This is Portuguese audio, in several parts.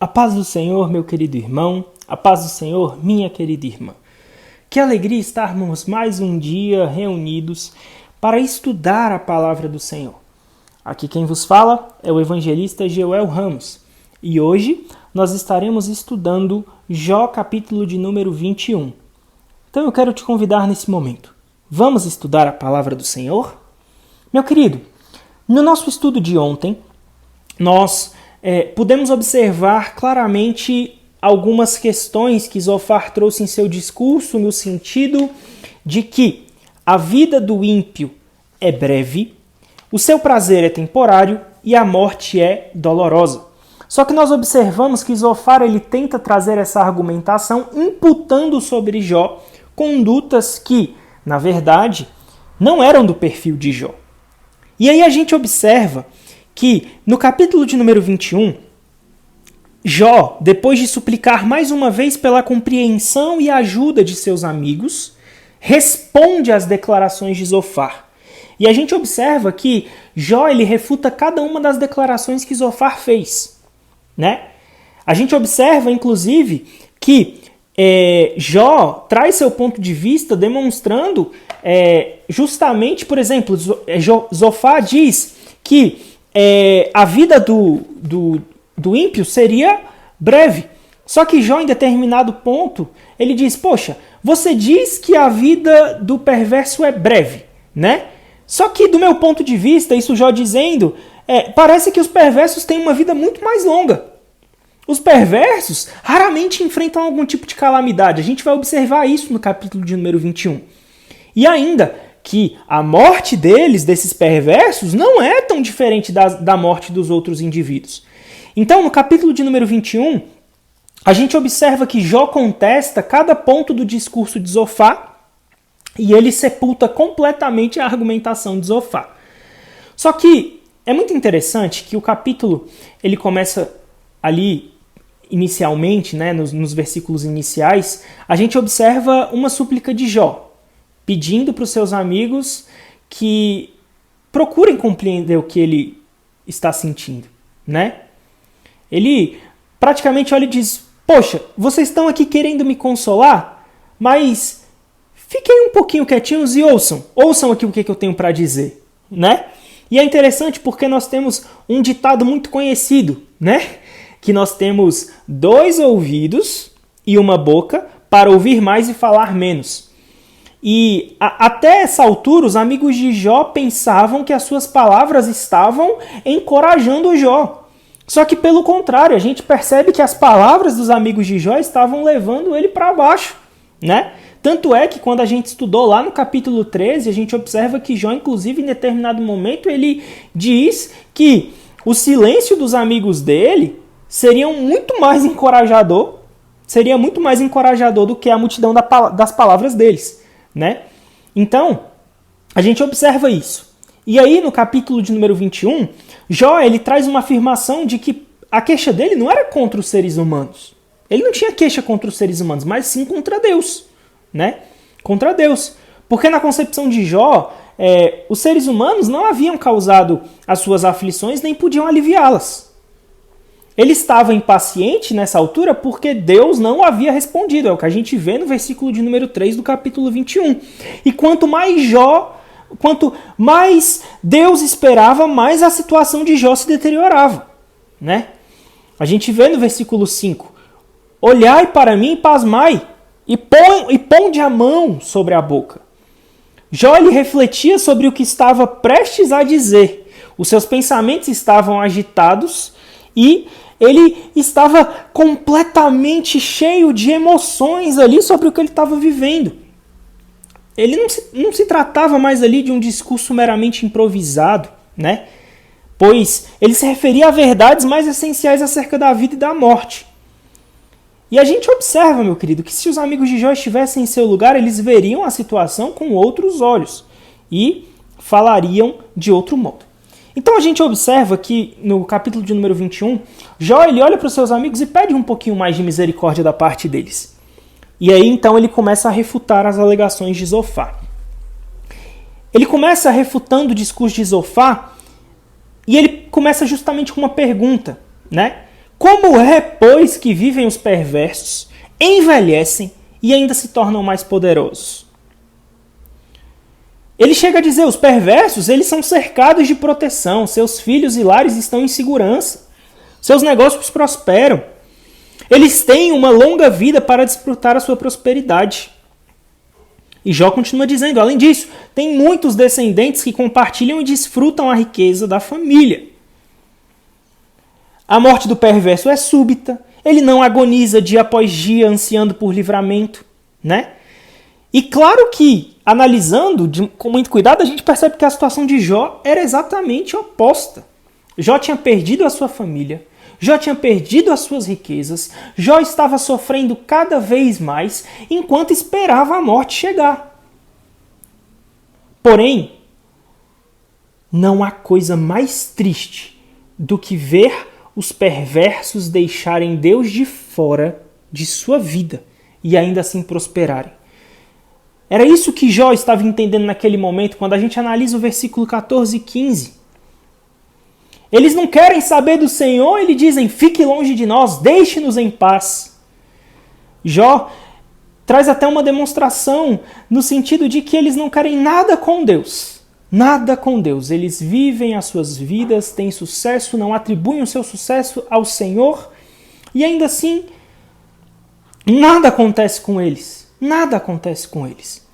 A paz do Senhor, meu querido irmão, a paz do Senhor, minha querida irmã. Que alegria estarmos mais um dia reunidos para estudar a palavra do Senhor. Aqui quem vos fala é o evangelista Joel Ramos e hoje nós estaremos estudando Jó capítulo de número 21. Então eu quero te convidar nesse momento. Vamos estudar a palavra do Senhor? Meu querido, no nosso estudo de ontem, nós pudemos observar claramente algumas questões que Zofar trouxe em seu discurso no sentido de que a vida do ímpio é breve, o seu prazer é temporário e a morte é dolorosa. Só que nós observamos que Zofar ele tenta trazer essa argumentação imputando sobre Jó condutas que, na verdade, não eram do perfil de Jó. E aí a gente observa que no capítulo de número 21, Jó, depois de suplicar mais uma vez pela compreensão e ajuda de seus amigos, responde às declarações de Zofar. E a gente observa que Jó ele refuta cada uma das declarações que Zofar fez, né? A gente observa, inclusive, que Jó traz seu ponto de vista demonstrando justamente, por exemplo, Zofar diz que a vida do ímpio seria breve. Só que Jó, em determinado ponto, ele diz, poxa, você diz que a vida do perverso é breve, né? Só que, do meu ponto de vista, isso Jó dizendo, parece que os perversos têm uma vida muito mais longa. Os perversos raramente enfrentam algum tipo de calamidade. A gente vai observar isso no capítulo de número 21. E ainda que a morte desses perversos, não é tão diferente da morte dos outros indivíduos. Então, no capítulo de número 21, a gente observa que Jó contesta cada ponto do discurso de Zofar e ele sepulta completamente a argumentação de Zofar. Só que é muito interessante que o capítulo ele começa ali inicialmente, né, nos versículos iniciais, a gente observa uma súplica de Jó, pedindo para os seus amigos que procurem compreender o que ele está sentindo, né? Ele praticamente olha e diz, poxa, vocês estão aqui querendo me consolar, mas fiquem um pouquinho quietinhos e ouçam aqui o que eu tenho para dizer, né? E é interessante porque nós temos um ditado muito conhecido, né? Que nós temos 2 ouvidos e uma boca para ouvir mais e falar menos. E até essa altura, os amigos de Jó pensavam que as suas palavras estavam encorajando Jó. Só que, pelo contrário, a gente percebe que as palavras dos amigos de Jó estavam levando ele para baixo, né? Tanto é que quando a gente estudou lá no capítulo 13, a gente observa que Jó, inclusive, em determinado momento, ele diz que o silêncio dos amigos dele seria muito mais encorajador do que a multidão das palavras deles. Né? Então, a gente observa isso. E aí, no capítulo de número 21, Jó ele traz uma afirmação de que a queixa dele não era contra os seres humanos. Ele não tinha queixa contra os seres humanos, mas sim contra Deus. Né? Contra Deus. Porque na concepção de Jó, os seres humanos não haviam causado as suas aflições nem podiam aliviá-las. Ele estava impaciente nessa altura porque Deus não havia respondido. É o que a gente vê no versículo de número 3 do capítulo 21. E quanto mais Deus esperava, mais a situação de Jó se deteriorava. Né? A gente vê no versículo 5. Olhai para mim e pasmai, e ponde a mão sobre a boca. Jó ele refletia sobre o que estava prestes a dizer. Os seus pensamentos estavam agitados e ele estava completamente cheio de emoções ali sobre o que ele estava vivendo. Ele não se tratava mais ali de um discurso meramente improvisado, né? Pois ele se referia a verdades mais essenciais acerca da vida e da morte. E a gente observa, meu querido, que se os amigos de Jó estivessem em seu lugar, eles veriam a situação com outros olhos e falariam de outro modo. Então a gente observa que no capítulo de número 21, Jó ele olha para os seus amigos e pede um pouquinho mais de misericórdia da parte deles. E aí então ele começa a refutar as alegações de Zofar. Ele começa refutando o discurso de Zofar e ele começa justamente com uma pergunta, né? Como é, pois, que vivem os perversos, envelhecem e ainda se tornam mais poderosos? Ele chega a dizer, os perversos, eles são cercados de proteção, seus filhos e lares estão em segurança, seus negócios prosperam, eles têm uma longa vida para desfrutar a sua prosperidade. E Jó continua dizendo, além disso, tem muitos descendentes que compartilham e desfrutam a riqueza da família. A morte do perverso é súbita, ele não agoniza dia após dia ansiando por livramento, né? E claro que, analisando com muito cuidado, a gente percebe que a situação de Jó era exatamente oposta. Jó tinha perdido a sua família, Jó tinha perdido as suas riquezas, Jó estava sofrendo cada vez mais enquanto esperava a morte chegar. Porém, não há coisa mais triste do que ver os perversos deixarem Deus de fora de sua vida e ainda assim prosperarem. Era isso que Jó estava entendendo naquele momento, quando a gente analisa o versículo 14 e 15. Eles não querem saber do Senhor, eles dizem, fique longe de nós, deixe-nos em paz. Jó traz até uma demonstração no sentido de que eles não querem nada com Deus. Nada com Deus. Eles vivem as suas vidas, têm sucesso, não atribuem o seu sucesso ao Senhor e ainda assim nada acontece com eles. Nada acontece com eles.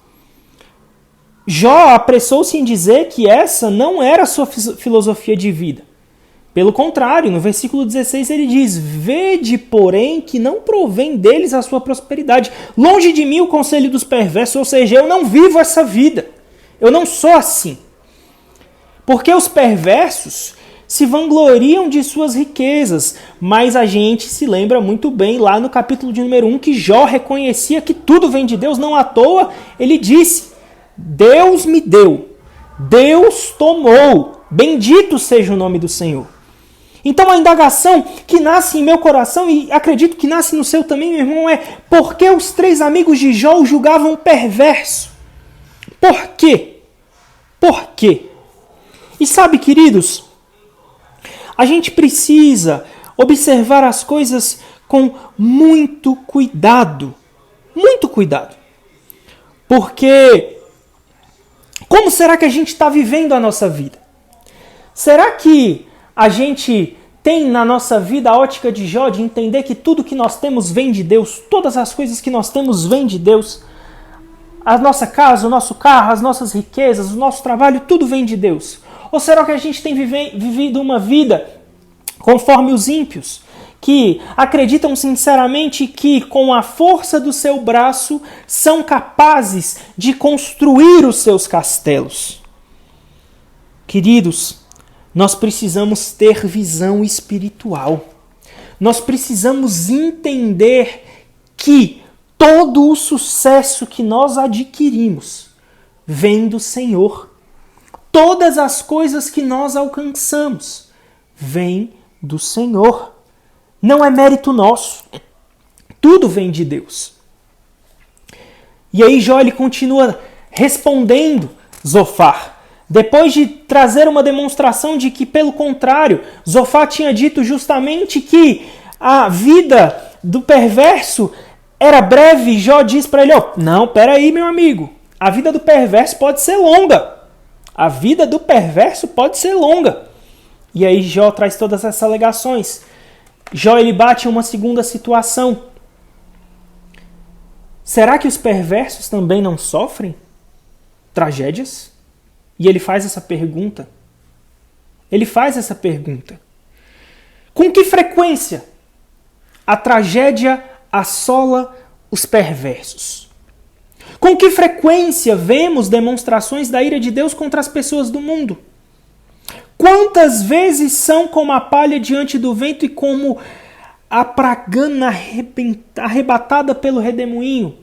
Jó apressou-se em dizer que essa não era a sua filosofia de vida. Pelo contrário, no versículo 16 ele diz, vede, porém, que não provém deles a sua prosperidade. Longe de mim o conselho dos perversos, ou seja, eu não vivo essa vida. Eu não sou assim. Porque os perversos se vangloriam de suas riquezas, mas a gente se lembra muito bem lá no capítulo de número 1 que Jó reconhecia que tudo vem de Deus, não à toa ele disse, Deus me deu, Deus tomou, bendito seja o nome do Senhor. Então a indagação que nasce em meu coração, e acredito que nasce no seu também, meu irmão, é por que os 3 amigos de Jó o julgavam perverso? Por quê? Por quê? E sabe, queridos, a gente precisa observar as coisas com muito cuidado. Muito cuidado. Porque como será que a gente está vivendo a nossa vida? Será que a gente tem na nossa vida a ótica de Jó de entender que tudo que nós temos vem de Deus, todas as coisas que nós temos vêm de Deus, a nossa casa, o nosso carro, as nossas riquezas, o nosso trabalho, tudo vem de Deus? Ou será que a gente tem vivido uma vida conforme os ímpios, que acreditam sinceramente que com a força do seu braço são capazes de construir os seus castelos? Queridos, nós precisamos ter visão espiritual. Nós precisamos entender que todo o sucesso que nós adquirimos vem do Senhor. Todas as coisas que nós alcançamos vêm do Senhor. Não é mérito nosso. Tudo vem de Deus. E aí Jó ele continua respondendo Zofar. Depois de trazer uma demonstração de que, pelo contrário, Zofar tinha dito justamente que a vida do perverso era breve, Jó diz para ele, não, peraí, meu amigo, a vida do perverso pode ser longa. A vida do perverso pode ser longa. E aí Jó traz todas essas alegações. Jó ele bate em uma segunda situação. Será que os perversos também não sofrem tragédias? E ele faz essa pergunta. Ele faz essa pergunta. Com que frequência a tragédia assola os perversos? Com que frequência vemos demonstrações da ira de Deus contra as pessoas do mundo? Quantas vezes são como a palha diante do vento e como a pragana arrebatada pelo redemoinho?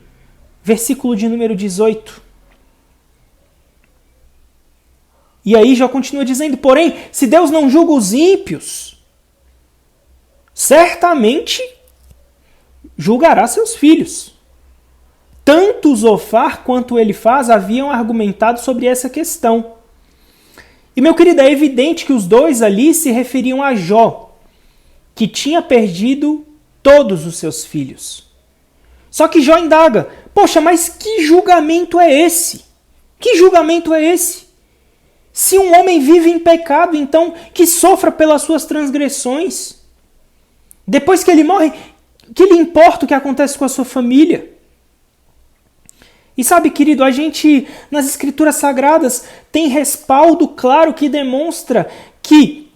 Versículo de número 18. E aí Jó continua dizendo, porém, se Deus não julga os ímpios, certamente julgará seus filhos. Tanto Zofar quanto Elifaz haviam argumentado sobre essa questão. E, meu querido, é evidente que os dois ali se referiam a Jó, que tinha perdido todos os seus filhos. Só que Jó indaga, poxa, mas que julgamento é esse? Que julgamento é esse? Se um homem vive em pecado, então que sofra pelas suas transgressões. Depois que ele morre, que lhe importa o que acontece com a sua família? E sabe, querido, a gente, nas Escrituras Sagradas, tem respaldo claro que demonstra que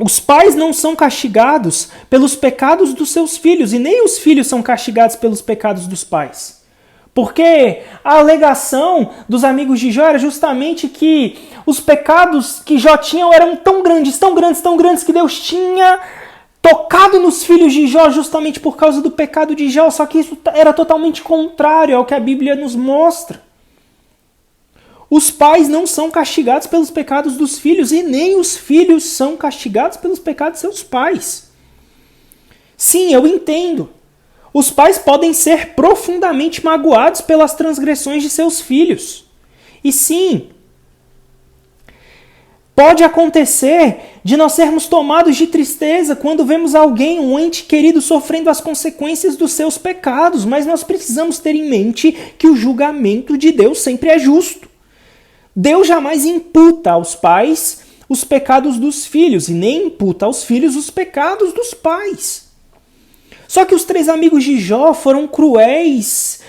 os pais não são castigados pelos pecados dos seus filhos, e nem os filhos são castigados pelos pecados dos pais. Porque a alegação dos amigos de Jó era justamente que os pecados que Jó tinha eram tão grandes, tão grandes, tão grandes, que Deus tinha tocado nos filhos de Jó justamente por causa do pecado de Jó, só que isso era totalmente contrário ao que a Bíblia nos mostra. Os pais não são castigados pelos pecados dos filhos e nem os filhos são castigados pelos pecados de seus pais. Sim, eu entendo. Os pais podem ser profundamente magoados pelas transgressões de seus filhos. E sim, pode acontecer de nós sermos tomados de tristeza quando vemos alguém, um ente querido, sofrendo as consequências dos seus pecados, mas nós precisamos ter em mente que o julgamento de Deus sempre é justo. Deus jamais imputa aos pais os pecados dos filhos e nem imputa aos filhos os pecados dos pais. Só que os 3 amigos de Jó foram cruéis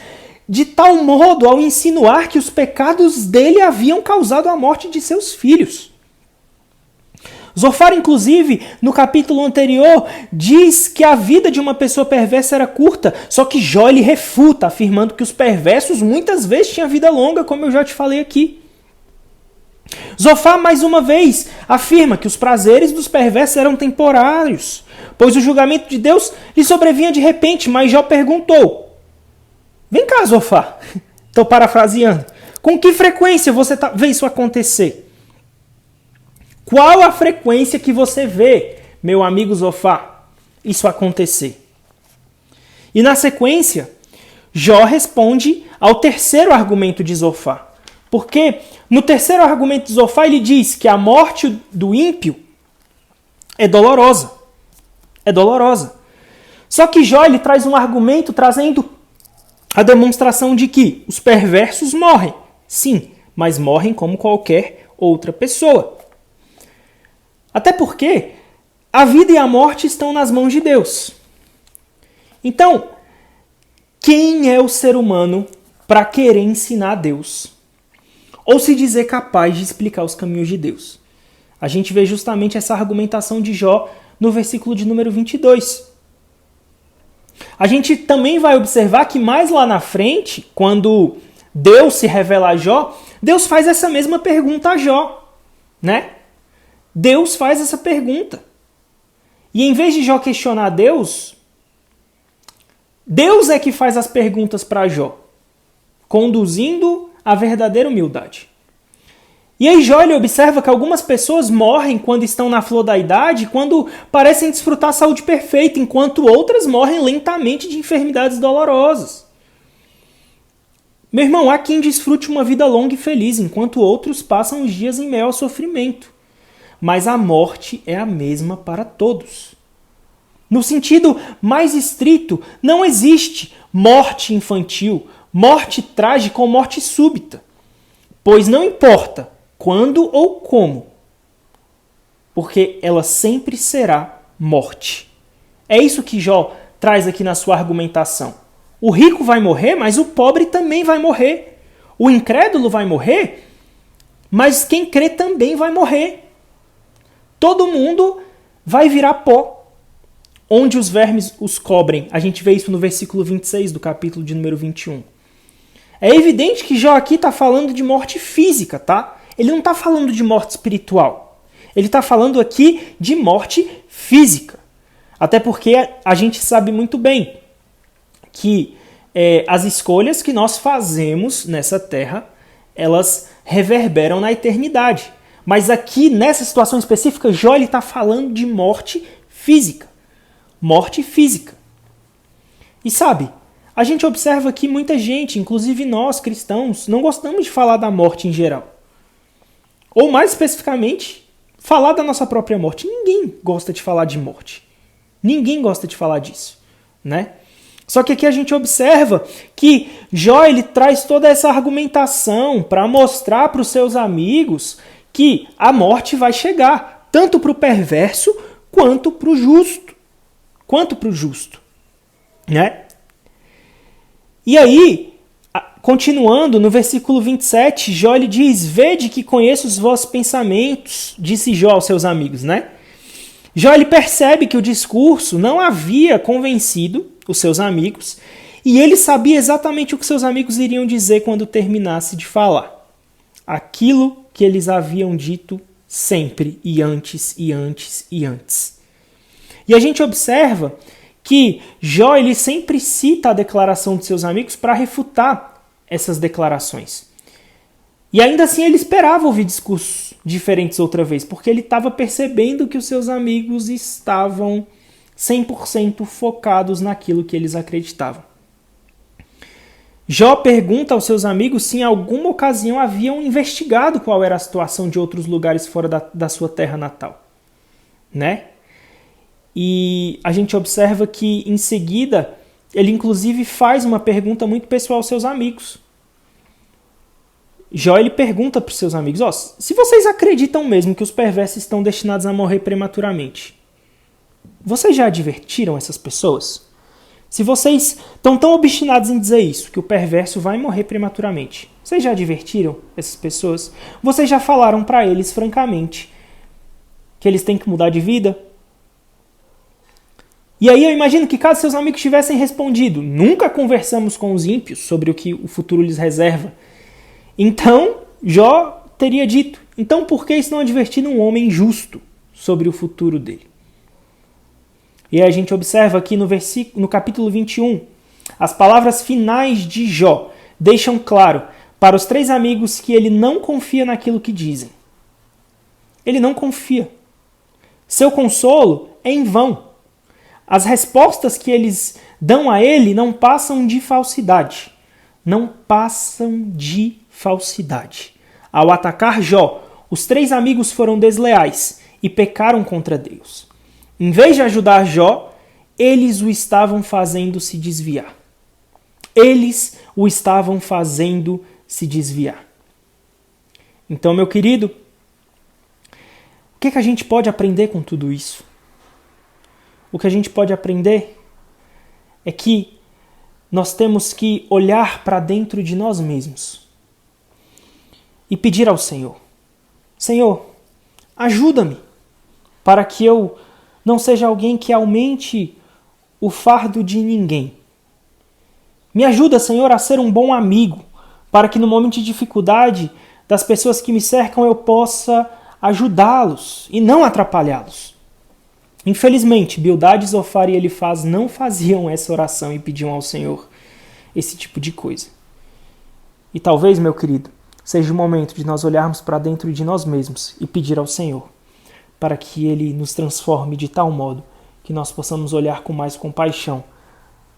de tal modo ao insinuar que os pecados dele haviam causado a morte de seus filhos. Zofar, inclusive, no capítulo anterior, diz que a vida de uma pessoa perversa era curta, só que Jó ele refuta, afirmando que os perversos muitas vezes tinham vida longa, como eu já te falei aqui. Zofar, mais uma vez, afirma que os prazeres dos perversos eram temporários, pois o julgamento de Deus lhe sobrevinha de repente, mas Jó perguntou, vem cá, Zofar, estou parafraseando, com que frequência você vê isso acontecer? Qual a frequência que você vê, meu amigo Zofar, isso acontecer? E na sequência, Jó responde ao terceiro argumento de Zofar. Porque no terceiro argumento de Zofar ele diz que a morte do ímpio é dolorosa. É dolorosa. Só que Jó ele traz um argumento trazendo a demonstração de que os perversos morrem. Sim, mas morrem como qualquer outra pessoa. Até porque a vida e a morte estão nas mãos de Deus. Então, quem é o ser humano para querer ensinar a Deus? Ou se dizer capaz de explicar os caminhos de Deus? A gente vê justamente essa argumentação de Jó no versículo de número 22. A gente também vai observar que mais lá na frente, quando Deus se revela a Jó, Deus faz essa mesma pergunta a Jó, né? Deus faz essa pergunta. E em vez de Jó questionar Deus, Deus é que faz as perguntas para Jó, conduzindo a verdadeira humildade. E aí Jó ele observa que algumas pessoas morrem quando estão na flor da idade, quando parecem desfrutar a saúde perfeita, enquanto outras morrem lentamente de enfermidades dolorosas. Meu irmão, há quem desfrute uma vida longa e feliz, enquanto outros passam os dias em meio ao sofrimento. Mas a morte é a mesma para todos. No sentido mais estrito, não existe morte infantil, morte trágica ou morte súbita, pois não importa quando ou como, porque ela sempre será morte. É isso que Jó traz aqui na sua argumentação. O rico vai morrer, mas o pobre também vai morrer. O incrédulo vai morrer, mas quem crê também vai morrer. Todo mundo vai virar pó, onde os vermes os cobrem. A gente vê isso no versículo 26 do capítulo de número 21. É evidente que Jó aqui está falando de morte física, tá? Ele não está falando de morte espiritual. Ele está falando aqui de morte física. Até porque a gente sabe muito bem que as escolhas que nós fazemos nessa terra, elas reverberam na eternidade. Mas aqui, nessa situação específica, Jó está falando de morte física. Morte física. E sabe, a gente observa que muita gente, inclusive nós cristãos, não gostamos de falar da morte em geral. Ou mais especificamente, falar da nossa própria morte. Ninguém gosta de falar de morte. Ninguém gosta de falar disso, né? Só que aqui a gente observa que Jó ele traz toda essa argumentação para mostrar para os seus amigos que a morte vai chegar, tanto para o perverso quanto para o justo. Né? E aí, continuando no versículo 27, Jó ele diz: vede que conheço os vossos pensamentos, disse Jó aos seus amigos, né? Jó ele percebe que o discurso não havia convencido os seus amigos e ele sabia exatamente o que seus amigos iriam dizer quando terminasse de falar. Aquilo que eles haviam dito sempre, e antes, e antes, e antes. E a gente observa que Jó ele sempre cita a declaração de seus amigos para refutar essas declarações. E ainda assim ele esperava ouvir discursos diferentes outra vez, porque ele estava percebendo que os seus amigos estavam 100% focados naquilo que eles acreditavam. Jó pergunta aos seus amigos se em alguma ocasião haviam investigado qual era a situação de outros lugares fora da sua terra natal. Né? E a gente observa que em seguida ele inclusive faz uma pergunta muito pessoal aos seus amigos. Jó ele pergunta para os seus amigos: se vocês acreditam mesmo que os perversos estão destinados a morrer prematuramente, vocês já advertiram essas pessoas? Se vocês estão tão obstinados em dizer isso, que o perverso vai morrer prematuramente, vocês já advertiram essas pessoas? Vocês já falaram para eles francamente que eles têm que mudar de vida? E aí eu imagino que caso seus amigos tivessem respondido: nunca conversamos com os ímpios sobre o que o futuro lhes reserva, então Jó teria dito: então por que estão advertindo um homem justo sobre o futuro dele? E aí a gente observa aqui no capítulo 21, as palavras finais de Jó deixam claro para os 3 amigos que ele não confia naquilo que dizem. Ele não confia. Seu consolo é em vão. As respostas que eles dão a ele não passam de falsidade. Não passam de falsidade. Ao atacar Jó, os 3 amigos foram desleais e pecaram contra Deus. Em vez de ajudar Jó, eles o estavam fazendo se desviar. Eles o estavam fazendo se desviar. Então, meu querido, o que a gente pode aprender com tudo isso? O que a gente pode aprender é que nós temos que olhar para dentro de nós mesmos e pedir ao Senhor: Senhor, ajuda-me para que eu não seja alguém que aumente o fardo de ninguém. Me ajuda, Senhor, a ser um bom amigo, para que no momento de dificuldade das pessoas que me cercam eu possa ajudá-los e não atrapalhá-los. Infelizmente, Bildade, Zofar e Elifaz não faziam essa oração e pediam ao Senhor esse tipo de coisa. E talvez, meu querido, seja o momento de nós olharmos para dentro de nós mesmos e pedir ao Senhor para que Ele nos transforme de tal modo que nós possamos olhar com mais compaixão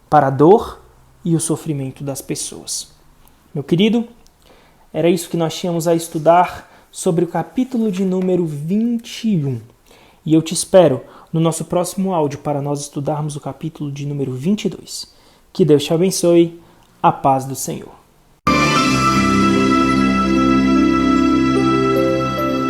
para a dor e o sofrimento das pessoas. Meu querido, era isso que nós tínhamos a estudar sobre o capítulo de número 21. E eu te espero no nosso próximo áudio para nós estudarmos o capítulo de número 22. Que Deus te abençoe. A paz do Senhor.